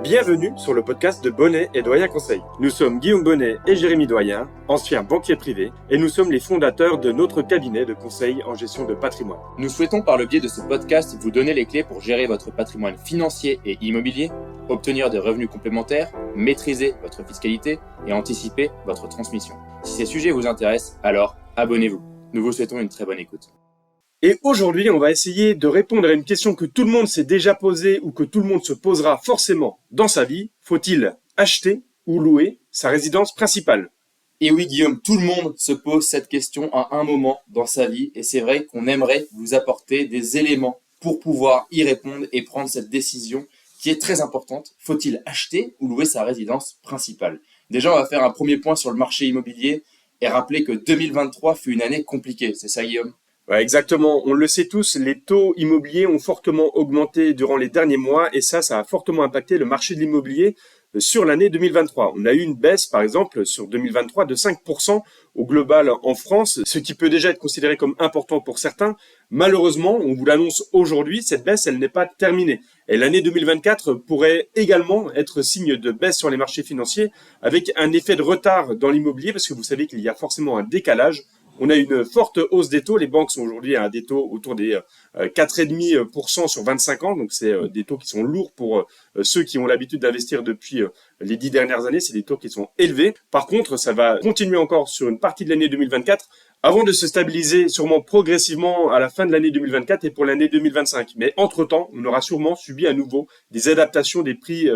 Bienvenue sur le podcast de Bonnet et Doyen Conseil. Nous sommes Guillaume Bonnet et Jérémy Doyen, anciens banquiers privés, et nous sommes les fondateurs de notre cabinet de conseil en gestion de patrimoine. Nous souhaitons par le biais de ce podcast vous donner les clés pour gérer votre patrimoine financier et immobilier, obtenir des revenus complémentaires, maîtriser votre fiscalité et anticiper votre transmission. Si ces sujets vous intéressent, alors abonnez-vous. Nous vous souhaitons une très bonne écoute. Et aujourd'hui, on va essayer de répondre à une question que tout le monde s'est déjà posée ou que tout le monde se posera forcément dans sa vie. Faut-il acheter ou louer sa résidence principale ? Et oui Guillaume, tout le monde se pose cette question à un moment dans sa vie et c'est vrai qu'on aimerait vous apporter des éléments pour pouvoir y répondre et prendre cette décision qui est très importante. Faut-il acheter ou louer sa résidence principale ? Déjà, on va faire un premier point sur le marché immobilier et rappeler que 2023 fut une année compliquée. C'est ça Guillaume ? Ouais, exactement. On le sait tous, les taux immobiliers ont fortement augmenté durant les derniers mois et ça a fortement impacté le marché de l'immobilier sur l'année 2023. On a eu une baisse, par exemple, sur 2023 de 5% au global en France, ce qui peut déjà être considéré comme important pour certains. Malheureusement, on vous l'annonce aujourd'hui, cette baisse, elle n'est pas terminée. Et l'année 2024 pourrait également être signe de baisse sur les marchés financiers avec un effet de retard dans l'immobilier parce que vous savez qu'il y a forcément un décalage. On a une forte hausse des taux. Les banques sont aujourd'hui à des taux autour des 4,5% sur 25 ans. Donc, c'est des taux qui sont lourds pour ceux qui ont l'habitude d'investir depuis les 10 dernières années. C'est des taux qui sont élevés. Par contre, ça va continuer encore sur une partie de l'année 2024 avant de se stabiliser sûrement progressivement à la fin de l'année 2024 et pour l'année 2025. Mais entre-temps, on aura sûrement subi à nouveau des adaptations des prix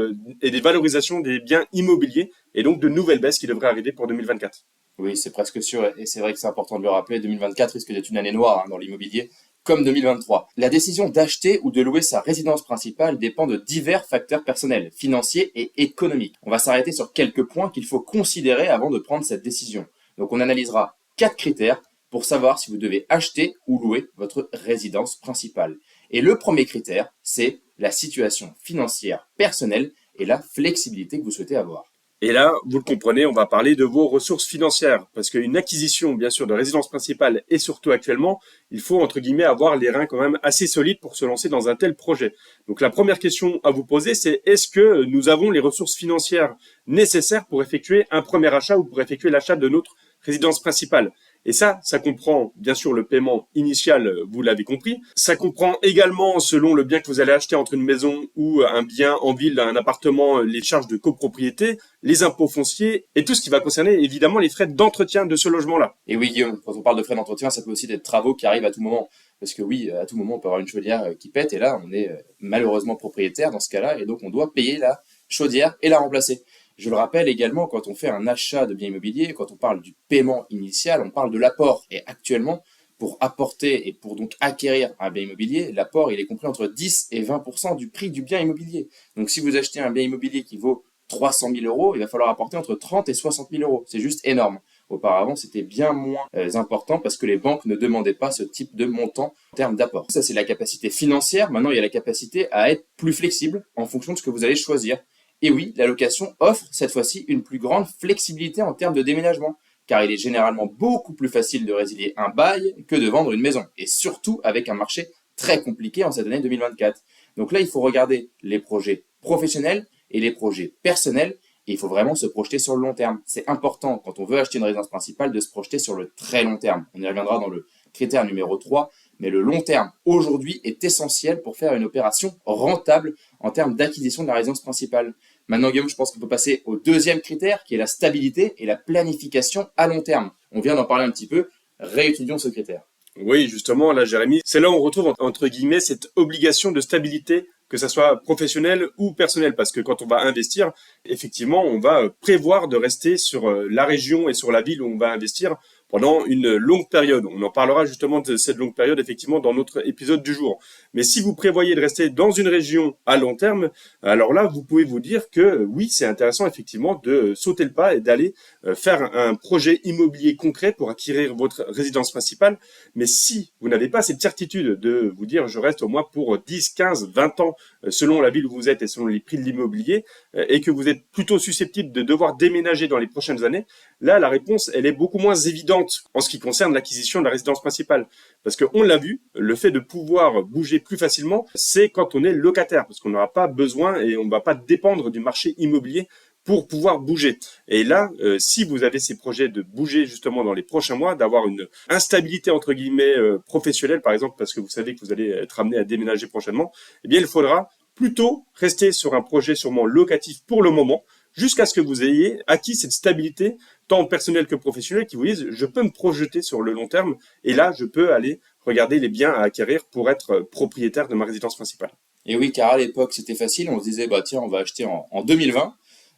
et des valorisations des biens immobiliers et donc de nouvelles baisses qui devraient arriver pour 2024. Oui, c'est presque sûr, et c'est vrai que c'est important de le rappeler, 2024 risque d'être une année noire dans l'immobilier, comme 2023. La décision d'acheter ou de louer sa résidence principale dépend de divers facteurs personnels, financiers et économiques. On va s'arrêter sur quelques points qu'il faut considérer avant de prendre cette décision. Donc on analysera 4 critères pour savoir si vous devez acheter ou louer votre résidence principale. Et le premier critère, c'est la situation financière personnelle et la flexibilité que vous souhaitez avoir. Et là, vous le comprenez, on va parler de vos ressources financières. Parce qu'une acquisition, bien sûr, de résidence principale et surtout actuellement, il faut, entre guillemets, avoir les reins quand même assez solides pour se lancer dans un tel projet. Donc la première question à vous poser, c'est est-ce que nous avons les ressources financières nécessaires pour effectuer un premier achat ou pour effectuer l'achat de notre résidence principale ? Et ça comprend bien sûr le paiement initial, vous l'avez compris. Ça comprend également, selon le bien que vous allez acheter entre une maison ou un bien en ville, un appartement, les charges de copropriété, les impôts fonciers et tout ce qui va concerner évidemment les frais d'entretien de ce logement-là. Et oui Guillaume, quand on parle de frais d'entretien, ça peut aussi être travaux qui arrivent à tout moment. Parce que oui, à tout moment, on peut avoir une chaudière qui pète et là, on est malheureusement propriétaire dans ce cas-là et donc on doit payer la chaudière et la remplacer. Je le rappelle également, quand on fait un achat de biens immobiliers, quand on parle du paiement initial, on parle de l'apport. Et actuellement, pour apporter et pour donc acquérir un bien immobilier, l'apport, il est compris entre 10 et 20% du prix du bien immobilier. Donc si vous achetez un bien immobilier qui vaut 300 000 euros, il va falloir apporter entre 30 et 60 000 euros. C'est juste énorme. Auparavant, c'était bien moins important parce que les banques ne demandaient pas ce type de montant en termes d'apport. Ça, c'est la capacité financière. Maintenant, il y a la capacité à être plus flexible en fonction de ce que vous allez choisir. Et oui, la location offre cette fois-ci une plus grande flexibilité en termes de déménagement, car il est généralement beaucoup plus facile de résilier un bail que de vendre une maison, et surtout avec un marché très compliqué en cette année 2024. Donc là, il faut regarder les projets professionnels et les projets personnels, et il faut vraiment se projeter sur le long terme. C'est important, quand on veut acheter une résidence principale, de se projeter sur le très long terme. On y reviendra dans le critère numéro 3, mais le long terme, aujourd'hui, est essentiel pour faire une opération rentable en termes d'acquisition de la résidence principale. Maintenant, Guillaume, je pense qu'on peut passer au deuxième critère, qui est la stabilité et la planification à long terme. On vient d'en parler un petit peu, réétudions ce critère. Oui, justement, là, Jérémy, c'est là où on retrouve, entre guillemets, cette obligation de stabilité, que ça soit professionnel ou personnel, parce que quand on va investir, effectivement, on va prévoir de rester sur la région et sur la ville où on va investir pendant une longue période. On en parlera justement de cette longue période, effectivement, dans notre épisode du jour. Mais si vous prévoyez de rester dans une région à long terme, alors là, vous pouvez vous dire que oui, c'est intéressant, effectivement, de sauter le pas et d'aller faire un projet immobilier concret pour acquérir votre résidence principale. Mais si vous n'avez pas cette certitude de vous dire je reste au moins pour 10, 15, 20 ans selon la ville où vous êtes et selon les prix de l'immobilier et que vous êtes plutôt susceptible de devoir déménager dans les prochaines années, là, la réponse, elle est beaucoup moins évidente évidente en ce qui concerne l'acquisition de la résidence principale. Parce qu'on l'a vu, le fait de pouvoir bouger plus facilement, c'est quand on est locataire, parce qu'on n'aura pas besoin et on ne va pas dépendre du marché immobilier pour pouvoir bouger. Et là, si vous avez ces projets de bouger justement dans les prochains mois, d'avoir une instabilité entre guillemets professionnelle, par exemple, parce que vous savez que vous allez être amené à déménager prochainement, eh bien il faudra plutôt rester sur un projet sûrement locatif pour le moment, jusqu'à ce que vous ayez acquis cette stabilité, tant personnelle que professionnelle, qui vous dise, je peux me projeter sur le long terme, et là, je peux aller regarder les biens à acquérir pour être propriétaire de ma résidence principale. Et oui, car à l'époque, c'était facile. On se disait, bah tiens, on va acheter en 2020.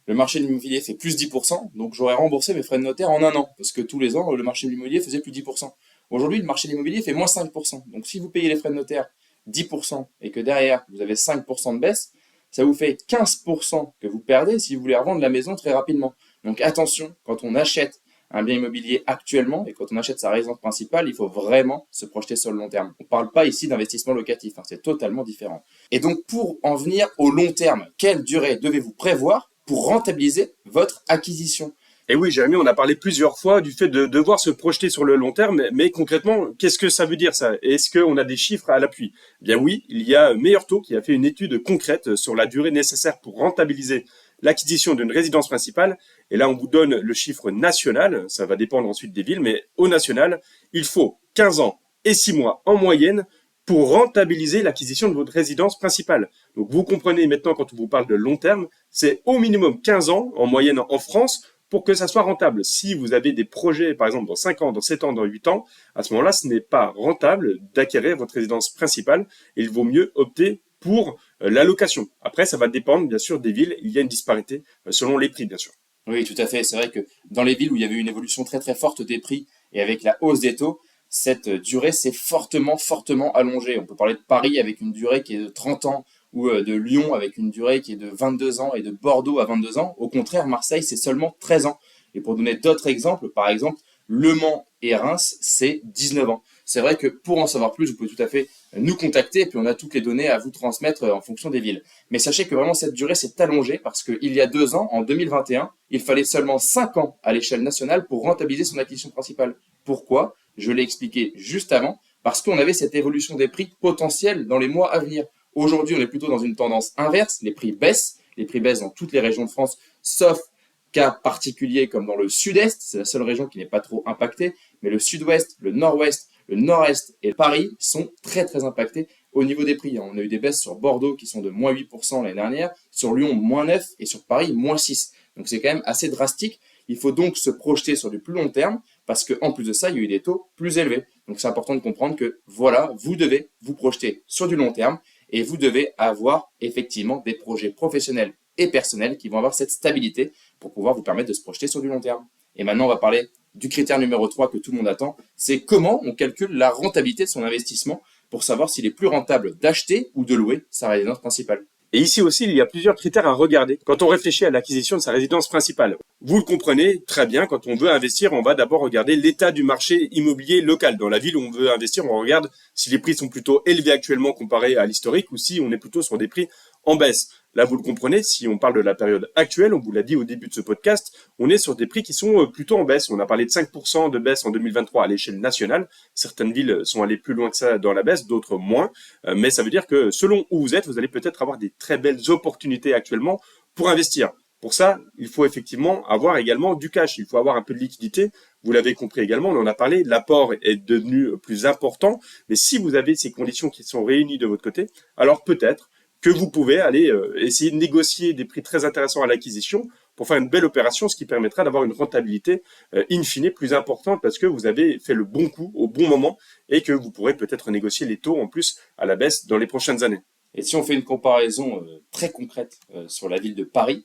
Le marché de l'immobilier fait plus 10%, donc j'aurais remboursé mes frais de notaire en un an, parce que tous les ans, le marché de l'immobilier faisait plus 10%. Aujourd'hui, le marché de l'immobilier fait moins 5%. Donc si vous payez les frais de notaire 10% et que derrière, vous avez 5% de baisse, ça vous fait 15% que vous perdez si vous voulez revendre la maison très rapidement. Donc attention, quand on achète un bien immobilier actuellement et quand on achète sa résidence principale, il faut vraiment se projeter sur le long terme. On ne parle pas ici d'investissement locatif, c'est totalement différent. Et donc pour en venir au long terme, quelle durée devez-vous prévoir pour rentabiliser votre acquisition? Et oui, Jérémy, on a parlé plusieurs fois du fait de devoir se projeter sur le long terme, mais concrètement, qu'est-ce que ça veut dire ça? Est-ce qu'on a des chiffres à l'appui? Eh bien oui, il y a Meilleur Taux qui a fait une étude concrète sur la durée nécessaire pour rentabiliser l'acquisition d'une résidence principale. Et là, on vous donne le chiffre national, ça va dépendre ensuite des villes, mais au national, il faut 15 ans et 6 mois en moyenne pour rentabiliser l'acquisition de votre résidence principale. Donc vous comprenez maintenant quand on vous parle de long terme, c'est au minimum 15 ans en moyenne en France pour que ça soit rentable. Si vous avez des projets, par exemple, dans 5 ans, dans 7 ans, dans 8 ans, à ce moment-là, ce n'est pas rentable d'acquérir votre résidence principale et il vaut mieux opter pour la location. Après, ça va dépendre, bien sûr, des villes. Il y a une disparité selon les prix, bien sûr. Oui, tout à fait. C'est vrai que dans les villes où il y avait une évolution très très forte des prix et avec la hausse des taux, cette durée s'est fortement allongée. On peut parler de Paris avec une durée qui est de 30 ans ou de Lyon avec une durée qui est de 22 ans et de Bordeaux à 22 ans. Au contraire, Marseille, c'est seulement 13 ans. Et pour donner d'autres exemples, par exemple, Le Mans et Reims, c'est 19 ans. C'est vrai que pour en savoir plus, vous pouvez tout à fait nous contacter et puis on a toutes les données à vous transmettre en fonction des villes. Mais sachez que vraiment cette durée s'est allongée parce qu'il y a 2 ans, en 2021, il fallait seulement 5 ans à l'échelle nationale pour rentabiliser son acquisition principale. Pourquoi? Je l'ai expliqué juste avant, parce qu'on avait cette évolution des prix potentielle dans les mois à venir. Aujourd'hui, on est plutôt dans une tendance inverse, les prix baissent dans toutes les régions de France, sauf cas particuliers comme dans le sud-est, c'est la seule région qui n'est pas trop impactée, mais le sud-ouest, le nord-ouest, le nord-est et Paris sont très très impactés au niveau des prix. On a eu des baisses sur Bordeaux qui sont de moins 8% l'année dernière, sur Lyon moins 9% et sur Paris moins 6%. Donc c'est quand même assez drastique. Il faut donc se projeter sur du plus long terme parce qu'en plus de ça, il y a eu des taux plus élevés. Donc c'est important de comprendre que voilà, vous devez vous projeter sur du long terme et vous devez avoir effectivement des projets professionnels et personnels qui vont avoir cette stabilité pour pouvoir vous permettre de se projeter sur du long terme. Et maintenant, on va parler du critère numéro 3 que tout le monde attend, c'est comment on calcule la rentabilité de son investissement pour savoir s'il est plus rentable d'acheter ou de louer sa résidence principale. Et ici aussi, il y a plusieurs critères à regarder quand on réfléchit à l'acquisition de sa résidence principale. Vous le comprenez très bien, quand on veut investir, on va d'abord regarder l'état du marché immobilier local. Dans la ville où on veut investir, on regarde si les prix sont plutôt élevés actuellement comparés à l'historique ou si on est plutôt sur des prix en baisse. Là, vous le comprenez, si on parle de la période actuelle, on vous l'a dit au début de ce podcast, on est sur des prix qui sont plutôt en baisse. On a parlé de 5% de baisse en 2023 à l'échelle nationale. Certaines villes sont allées plus loin que ça dans la baisse, d'autres moins. Mais ça veut dire que selon où vous êtes, vous allez peut-être avoir des très belles opportunités actuellement pour investir. Pour ça, il faut effectivement avoir également du cash. Il faut avoir un peu de liquidité. Vous l'avez compris également, on en a parlé. L'apport est devenu plus important. Mais si vous avez ces conditions qui sont réunies de votre côté, alors peut-être que vous pouvez aller essayer de négocier des prix très intéressants à l'acquisition pour faire une belle opération, ce qui permettra d'avoir une rentabilité in fine plus importante parce que vous avez fait le bon coup au bon moment et que vous pourrez peut-être négocier les taux en plus à la baisse dans les prochaines années. Et si on fait une comparaison très concrète sur la ville de Paris,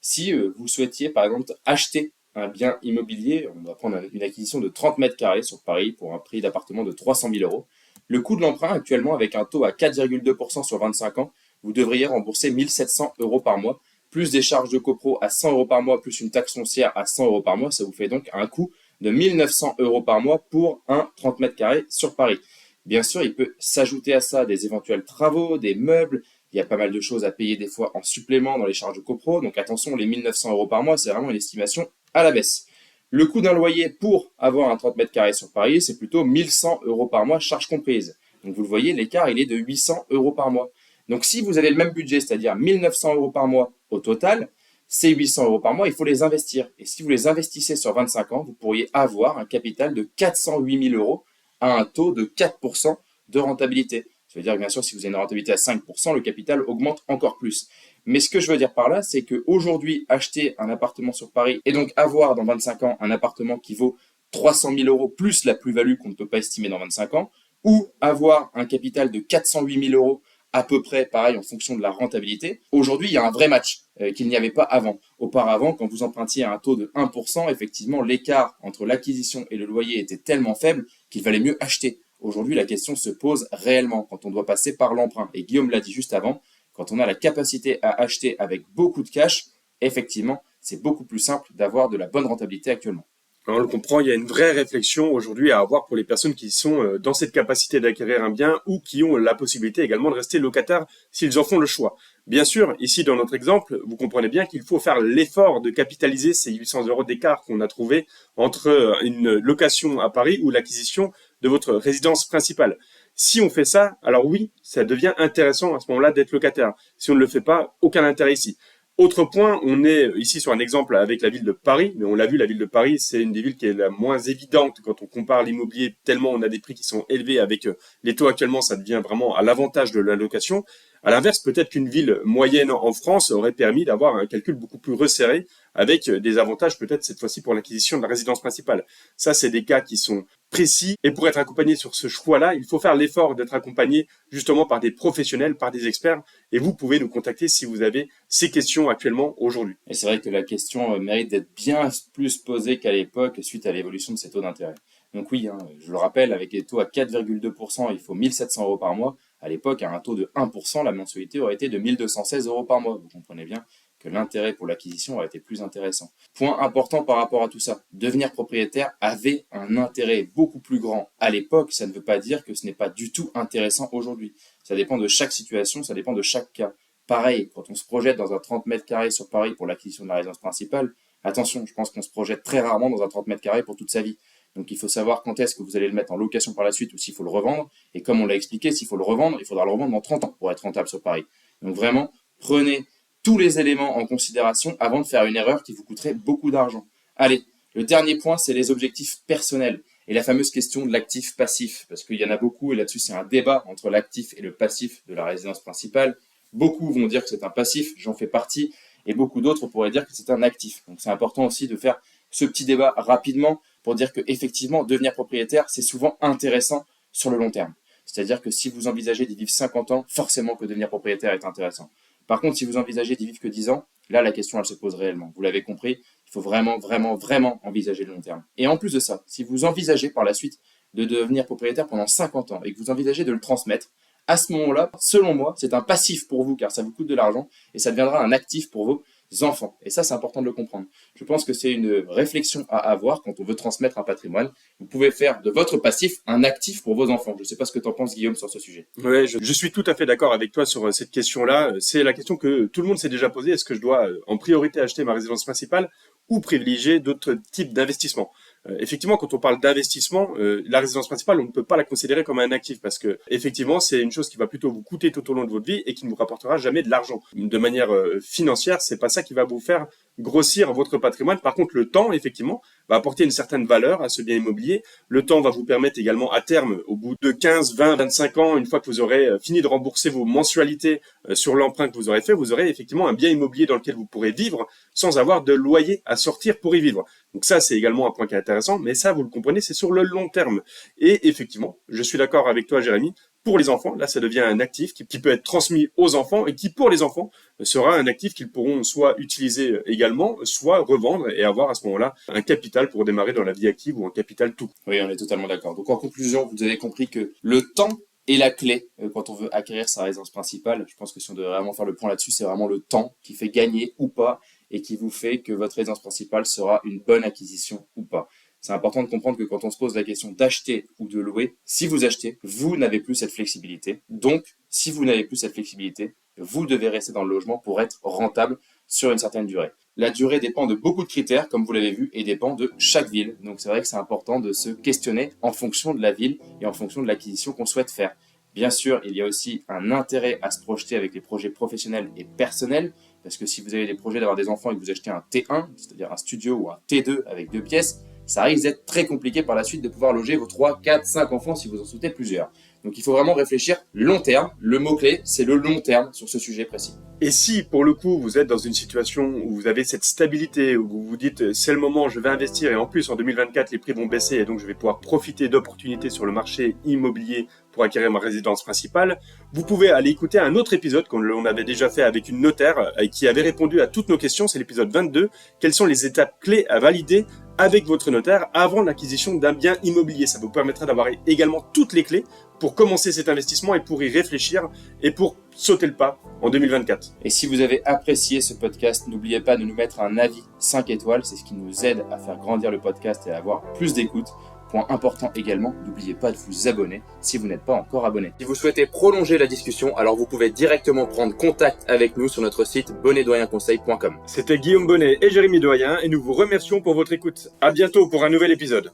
si vous souhaitiez par exemple acheter un bien immobilier, on va prendre une acquisition de 30 mètres carrés sur Paris pour un prix d'appartement de 300 000 euros, le coût de l'emprunt actuellement avec un taux à 4,2% sur 25 ans, vous devriez rembourser 1 700 euros par mois, plus des charges de copro à 100 euros par mois, plus une taxe foncière à 100 euros par mois. Ça vous fait donc un coût de 1 900 euros par mois pour un 30 mètres carrés sur Paris. Bien sûr, il peut s'ajouter à ça des éventuels travaux, des meubles. Il y a pas mal de choses à payer des fois en supplément dans les charges de copro. Donc attention, les 1 900 euros par mois, c'est vraiment une estimation à la baisse. Le coût d'un loyer pour avoir un 30 mètres carrés sur Paris, c'est plutôt 1100 euros par mois, charges comprises. Donc vous le voyez, l'écart, il est de 800 euros par mois. Donc si vous avez le même budget, c'est-à-dire 1900 euros par mois au total, ces 800 euros par mois, il faut les investir. Et si vous les investissez sur 25 ans, vous pourriez avoir un capital de 408 000 euros à un taux de 4% de rentabilité. Ça veut dire que bien sûr, si vous avez une rentabilité à 5%, le capital augmente encore plus. Mais ce que je veux dire par là, c'est qu'aujourd'hui, acheter un appartement sur Paris et donc avoir dans 25 ans un appartement qui vaut 300 000 euros plus la plus-value qu'on ne peut pas estimer dans 25 ans, ou avoir un capital de 408 000 euros à peu près pareil en fonction de la rentabilité, aujourd'hui, il y a un vrai match qu'il n'y avait pas avant. Auparavant, quand vous empruntiez à un taux de 1%, effectivement, l'écart entre l'acquisition et le loyer était tellement faible qu'il valait mieux acheter. Aujourd'hui, la question se pose réellement quand on doit passer par l'emprunt. Et Guillaume l'a dit juste avant, quand on a la capacité à acheter avec beaucoup de cash, effectivement, c'est beaucoup plus simple d'avoir de la bonne rentabilité actuellement. On le comprend, il y a une vraie réflexion aujourd'hui à avoir pour les personnes qui sont dans cette capacité d'acquérir un bien ou qui ont la possibilité également de rester locataires s'ils en font le choix. Bien sûr, ici dans notre exemple, vous comprenez bien qu'il faut faire l'effort de capitaliser ces 800 euros d'écart qu'on a trouvé entre une location à Paris ou l'acquisition de votre résidence principale. Si on fait ça, alors oui, ça devient intéressant à ce moment-là d'être locataire. Si on ne le fait pas, aucun intérêt ici. Autre point, on est ici sur un exemple avec la ville de Paris, mais on l'a vu, la ville de Paris, c'est une des villes qui est la moins évidente quand on compare l'immobilier, tellement on a des prix qui sont élevés avec les taux actuellement, ça devient vraiment à l'avantage de la location. À l'inverse, peut-être qu'une ville moyenne en France aurait permis d'avoir un calcul beaucoup plus resserré avec des avantages peut-être cette fois-ci pour l'acquisition de la résidence principale. Ça, c'est des cas qui sont précis et pour être accompagné sur ce choix-là, il faut faire l'effort d'être accompagné justement par des professionnels, par des experts et vous pouvez nous contacter si vous avez ces questions actuellement aujourd'hui. Et c'est vrai que la question mérite d'être bien plus posée qu'à l'époque suite à l'évolution de ces taux d'intérêt. Donc oui, je le rappelle, avec les taux à 4,2%, il faut 1700 euros par mois. À l'époque, à un taux de 1%, la mensualité aurait été de 1216 euros par mois. Vous comprenez bien que l'intérêt pour l'acquisition aurait été plus intéressant. Point important par rapport à tout ça, devenir propriétaire avait un intérêt beaucoup plus grand à l'époque. Ça ne veut pas dire que ce n'est pas du tout intéressant aujourd'hui. Ça dépend de chaque situation, ça dépend de chaque cas. Pareil, quand on se projette dans un 30 mètres carrés sur Paris pour l'acquisition de la résidence principale, attention, je pense qu'on se projette très rarement dans un 30 mètres carrés pour toute sa vie. Donc il faut savoir quand est-ce que vous allez le mettre en location par la suite ou s'il faut le revendre. Et comme on l'a expliqué, s'il faut le revendre, il faudra le revendre dans 30 ans pour être rentable sur Paris. Donc vraiment, prenez tous les éléments en considération avant de faire une erreur qui vous coûterait beaucoup d'argent. Allez, le dernier point, c'est les objectifs personnels et la fameuse question de l'actif passif, parce qu'il y en a beaucoup et là-dessus c'est un débat entre l'actif et le passif de la résidence principale. Beaucoup vont dire que c'est un passif, j'en fais partie, et beaucoup d'autres pourraient dire que c'est un actif. Donc c'est important aussi de faire ce petit débat rapidement pour dire que effectivement devenir propriétaire, c'est souvent intéressant sur le long terme. C'est-à-dire que si vous envisagez d'y vivre 50 ans, forcément que devenir propriétaire est intéressant. Par contre, si vous envisagez d'y vivre que 10 ans, là, la question, elle se pose réellement. Vous l'avez compris, il faut vraiment, vraiment, vraiment envisager le long terme. Et en plus de ça, si vous envisagez par la suite de devenir propriétaire pendant 50 ans et que vous envisagez de le transmettre, à ce moment-là, selon moi, c'est un passif pour vous car ça vous coûte de l'argent et ça deviendra un actif pour vos enfants. Et ça, c'est important de le comprendre. Je pense que c'est une réflexion à avoir quand on veut transmettre un patrimoine. Vous pouvez faire de votre passif un actif pour vos enfants. Je ne sais pas ce que tu en penses, Guillaume, sur ce sujet. Ouais, je suis tout à fait d'accord avec toi sur cette question-là. C'est la question que tout le monde s'est déjà posée. Est-ce que je dois en priorité acheter ma résidence principale ou privilégier d'autres types d'investissements? Effectivement, quand on parle d'investissement, la résidence principale, on ne peut pas la considérer comme un actif parce que effectivement, c'est une chose qui va plutôt vous coûter tout au long de votre vie et qui ne vous rapportera jamais de l'argent. De manière financière, c'est pas ça qui va vous faire grossir votre patrimoine. Par contre, le temps, effectivement, va apporter une certaine valeur à ce bien immobilier. Le temps va vous permettre également à terme, au bout de 15, 20, 25 ans, une fois que vous aurez fini de rembourser vos mensualités sur l'emprunt que vous aurez fait, vous aurez effectivement un bien immobilier dans lequel vous pourrez vivre sans avoir de loyer à sortir pour y vivre. Donc ça, c'est également un point qui est intéressant, mais ça, vous le comprenez, c'est sur le long terme. Et effectivement, je suis d'accord avec toi, Jérémy, pour les enfants, là, ça devient un actif qui peut être transmis aux enfants et qui, pour les enfants, sera un actif qu'ils pourront soit utiliser également, soit revendre et avoir à ce moment-là un capital pour démarrer dans la vie active ou un capital tout. Oui, on est totalement d'accord. Donc en conclusion, vous avez compris que le temps est la clé quand on veut acquérir sa résidence principale. Je pense que si on devait vraiment faire le point là-dessus, c'est vraiment le temps qui fait gagner ou pas et qui vous fait que votre résidence principale sera une bonne acquisition ou pas. C'est important de comprendre que quand on se pose la question d'acheter ou de louer, si vous achetez, vous n'avez plus cette flexibilité. Donc, si vous n'avez plus cette flexibilité, vous devez rester dans le logement pour être rentable sur une certaine durée. La durée dépend de beaucoup de critères, comme vous l'avez vu, et dépend de chaque ville. Donc c'est vrai que c'est important de se questionner en fonction de la ville et en fonction de l'acquisition qu'on souhaite faire. Bien sûr, il y a aussi un intérêt à se projeter avec les projets professionnels et personnels, parce que si vous avez des projets d'avoir des enfants et que vous achetez un T1, c'est-à-dire un studio ou un T2 avec 2 pièces, ça risque d'être très compliqué par la suite de pouvoir loger vos 3, 4, 5 enfants si vous en souhaitez plusieurs. Donc il faut vraiment réfléchir long terme. Le mot-clé, c'est le long terme sur ce sujet précis. Et si, pour le coup, vous êtes dans une situation où vous avez cette stabilité, où vous vous dites c'est le moment, je vais investir, et en plus en 2024 les prix vont baisser et donc je vais pouvoir profiter d'opportunités sur le marché immobilier pour acquérir ma résidence principale, vous pouvez aller écouter un autre épisode qu'on avait déjà fait avec une notaire qui avait répondu à toutes nos questions, c'est l'épisode 22, quelles sont les étapes clés à valider avec votre notaire avant l'acquisition d'un bien immobilier. Ça vous permettra d'avoir également toutes les clés pour commencer cet investissement et pour y réfléchir et pour sauter le pas en 2024. Et si vous avez apprécié ce podcast, n'oubliez pas de nous mettre un avis 5 étoiles, c'est ce qui nous aide à faire grandir le podcast et à avoir plus d'écoute. Point important également, n'oubliez pas de vous abonner si vous n'êtes pas encore abonné. Si vous souhaitez prolonger la discussion, alors vous pouvez directement prendre contact avec nous sur notre site bonnetdoyenconseil.com. C'était Guillaume Bonnet et Jérémy Doyen et nous vous remercions pour votre écoute. À bientôt pour un nouvel épisode.